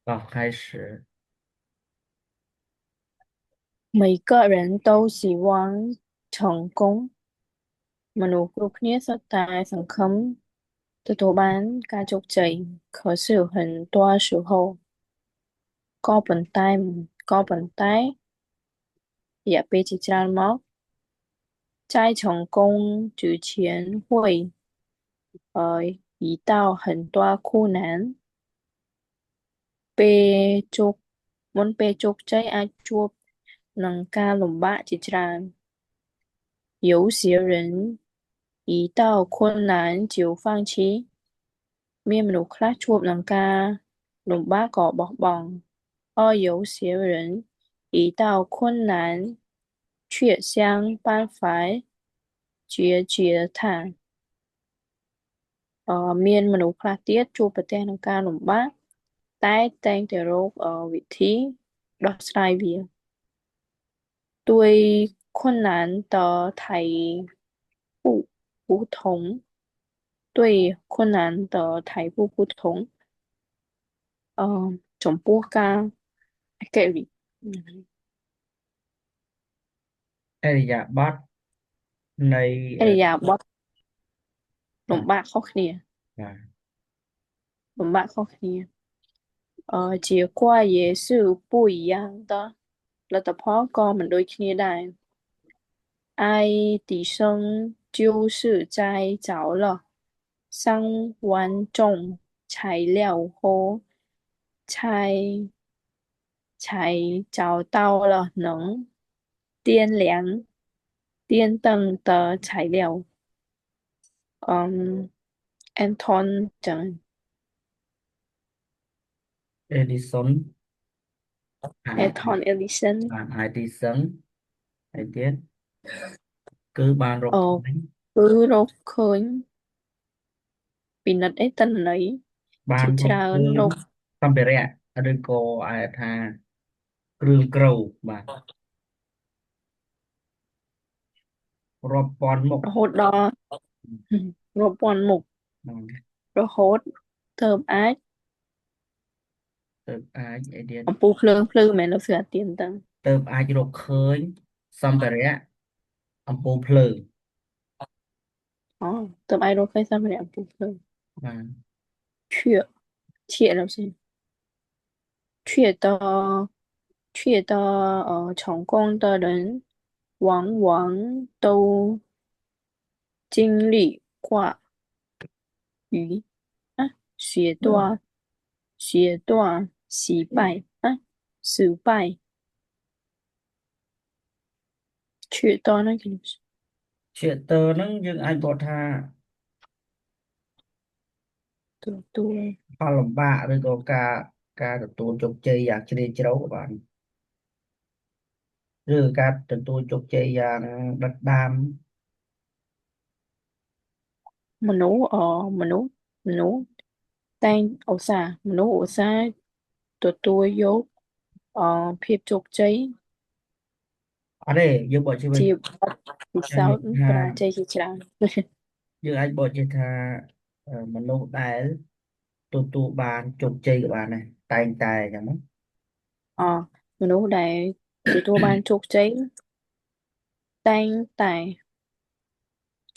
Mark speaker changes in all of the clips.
Speaker 1: 好，开始。
Speaker 2: 每个人都希望成功មនុស្សគ្រប់គ្នាសុទ្ធតែសង្ឃឹមទទួលបានការជោគជ័យ可是很多時候，過程中遇到很多困難，被ជោគ，មុនពេលជោគជ័យអាចជួបនឹងការលំបាកជាច្រើន 有些人遇到困難就放棄មានមនុស្សខ្លះជួបនឹងការលំបាកក៏បោះបង់អស់有些人遇到困難却想辦法解決它មានមនុស្សខ្លះទៀតជួបប្រទះនឹងការលំបាកតែតែងតែរកវិធីដោះស្រាយវា đối困難តថៃប៊ូថង對困難តថៃប៊ូថងចំពោះការអគ្គិរិ
Speaker 1: ឥរិយាបថនៃ
Speaker 2: ឥរិយាបថលំបាកខុសគ្នា
Speaker 1: បាទ
Speaker 2: លំបាកខុសគ្នា结果也是不一样的，ลទ្ធផលក៏មិនដូចគ្នាដែរ 爱迪生就是在找了，上完中才了后才找到了能点亮电灯的材料。Anton
Speaker 1: เอดิสัน
Speaker 2: Anton Edison
Speaker 1: ไอดิสัน
Speaker 2: គឺរកឃើញពិនិត្យអីទិន្នន័យជាច្រើនរក
Speaker 1: បានរកឃើញសម្ភារៈឬក៏ហៅថាគ្រឿងក្រៅបាទរាប់ពាន់មុខ
Speaker 2: រហូតដល់រាប់ពាន់មុខ
Speaker 1: បាទ
Speaker 2: រហូតទើបអាច
Speaker 1: ទើបអាចអីទៀត
Speaker 2: អំពូលភ្លើងភ្លឺមិនមែនលោកស្រីអាទៀនតឹង
Speaker 1: ទើបអាចរកឃើញសម្ភារៈអំពូលភ្លើង
Speaker 2: ទើបអាចរកឃើញសម្ភារៈអំពូលភ្លើង
Speaker 1: បាទ
Speaker 2: 却到成功的人往往都经历过许多血多喜败，失败，Chuyện
Speaker 1: tờ nó nhưng anhบอกថា
Speaker 2: 对对
Speaker 1: ផលលំបាកឬក៏ការទទួលជោគជ័យយ៉ាងជ្រាលជ្រៅក៏បានឬការទទួលជោគជ័យយ៉ាងដិតដាម
Speaker 2: មនុស្សមនុស្សតែងឧស្សាហ៍មនុស្សឧស្សាហ៍ទទួលយកភាពជោគជ័យជាបទពិសោធន៍បរាជ័យជាច្រើន
Speaker 1: យើងបើជិះថាយើងអាចบอกជាថាមនុស្សដែលទទួលបានជោគជ័យក៏បានដែរតែងតែអញ្ចឹងណា
Speaker 2: មនុស្សដែលទទួលបានជោគជ័យតែងតែ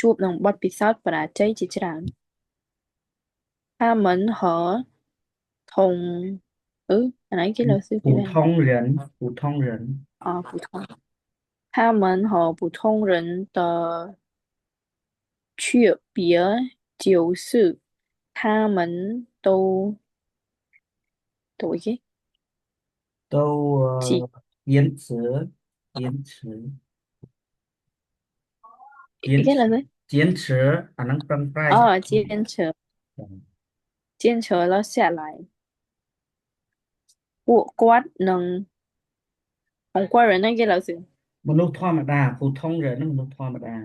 Speaker 2: ជួបនឹងបទពិសោធន៍បរាជ័យជាច្រើន他们和普通人他们和普通人的区别就是他们都几
Speaker 1: 都坚持坚持坚持អានឹងប្រឹងប្រែង
Speaker 2: 坚持了下来ពួកគាត់នឹង
Speaker 1: មនុស្សធម្មតា普通人មនុស្សធម្មតា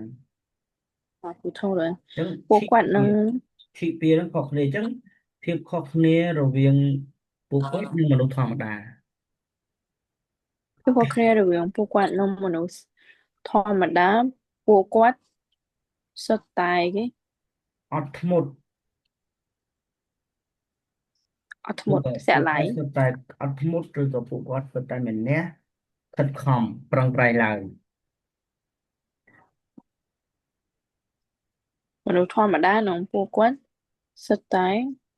Speaker 2: 普通人ពួកគាត់នឹង
Speaker 1: អញ្ចឹងភាពខុសគ្នារវាងពួកគាត់និងមនុស្សធម្មតា
Speaker 2: គឺខុសគ្នារវាងពួកគាត់និងមនុស្សធម្មតាពួកគាត់សុទ្ធតែគេ
Speaker 1: អត់ធ្មត់
Speaker 2: អត់ធ្
Speaker 1: គឺ
Speaker 2: មត់
Speaker 1: ថា
Speaker 2: សាក់
Speaker 1: ពួក
Speaker 2: ឡៃ
Speaker 1: គាត់សុទ្ធតែអត់ធ្មត់ឬក៏ពួកគាត់សុទ្ធតែមានអ្នកខិតខំប្រឹងប្រែងឡើង
Speaker 2: មនុស្សធម្មតាក្នុងពួកគាត់សុទ្ធតែ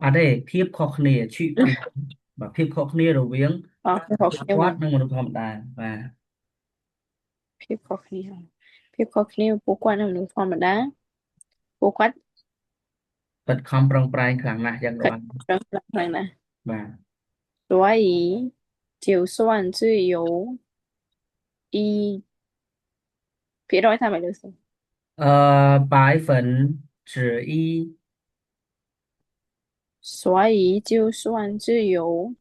Speaker 1: អត់ទេភាពខុសគ្នាឈឺពីបាទភាពខុសគ្នារវាង
Speaker 2: អស់ខុស
Speaker 1: ពួក
Speaker 2: គ្នាមក
Speaker 1: គាត់និងមនុស្សធម្មតាបាទ
Speaker 2: ភាពខុសគ្នាភាពខុសគ្នាពួកគាត់និងមនុស្សធម្មតាពួកគាត់
Speaker 1: ខិតខំប្រឹងប្រែងខ្លាំងណាស់យ៉ាង
Speaker 2: ខិត
Speaker 1: đó
Speaker 2: ខំប្រឹងប្រែងណាស់
Speaker 1: បាទ
Speaker 2: 所以就算只有一ភាគរយថាម៉េចលើសិន
Speaker 1: 白粉只一
Speaker 2: 所以就算只有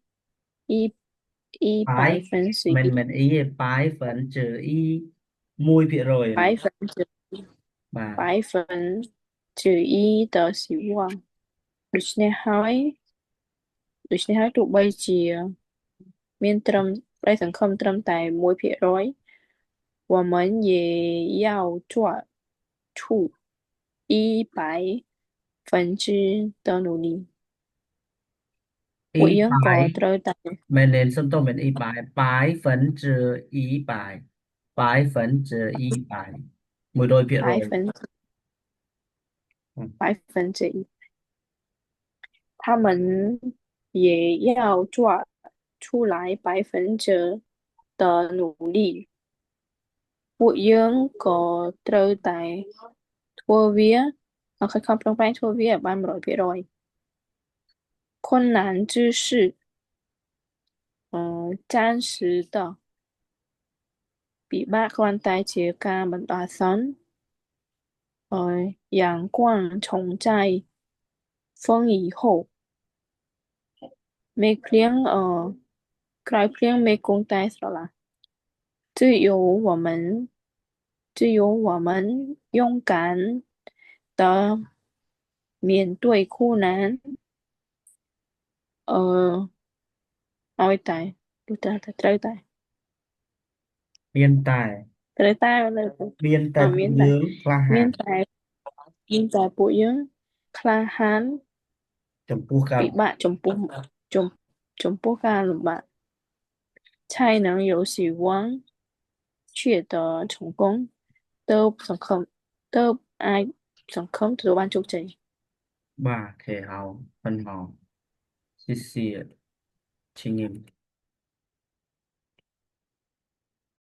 Speaker 2: 一一百
Speaker 1: 白
Speaker 2: 分之一
Speaker 1: មិនអីទេ白粉只一1%
Speaker 2: 百分之
Speaker 1: បាទ
Speaker 2: 百分之一的希望ដូច្នេះហើយទោះបីជាមានត្រឹមក្តីសង្ឃឹមត្រឹមតែ1%我们也要做出100%的努力ពួកយើង
Speaker 1: 100
Speaker 2: ក៏ត្រូវតែ
Speaker 1: មិនមែនសំទោសមិន100100%100%100%
Speaker 2: 他们也要做出来100%的努力ពួកយើងក៏ត្រូវតែធ្វើវាខិតខំប្រឹងប្រែងធ្វើវាឲ្យបាន100%困难之事暂时的ពិបាកគ្រាន់តែជាការបណ្ដោះអាសន្ន阳光总在风雨后មេឃភ្លៀងក្រោយភ្លៀងមេឃគង់តែស្រឡះ只有我们勇敢的面对困难ឲ្យតែត្រូវតែ
Speaker 1: មានតែ
Speaker 2: ត្រូវតែ
Speaker 1: មានតែពួក
Speaker 2: មានតែ
Speaker 1: យើងក្លាហាន
Speaker 2: មានតែមានតែពួកយើងក្លាហាន
Speaker 1: ចំពោះការ
Speaker 2: ពិបាកចំពោះការលំបាក才能有希望取得成功ទើបអាចសង្ឃឹមទទួលបានជោគជ័យ
Speaker 1: បាទគេហៅមិនហៅ谢谢请你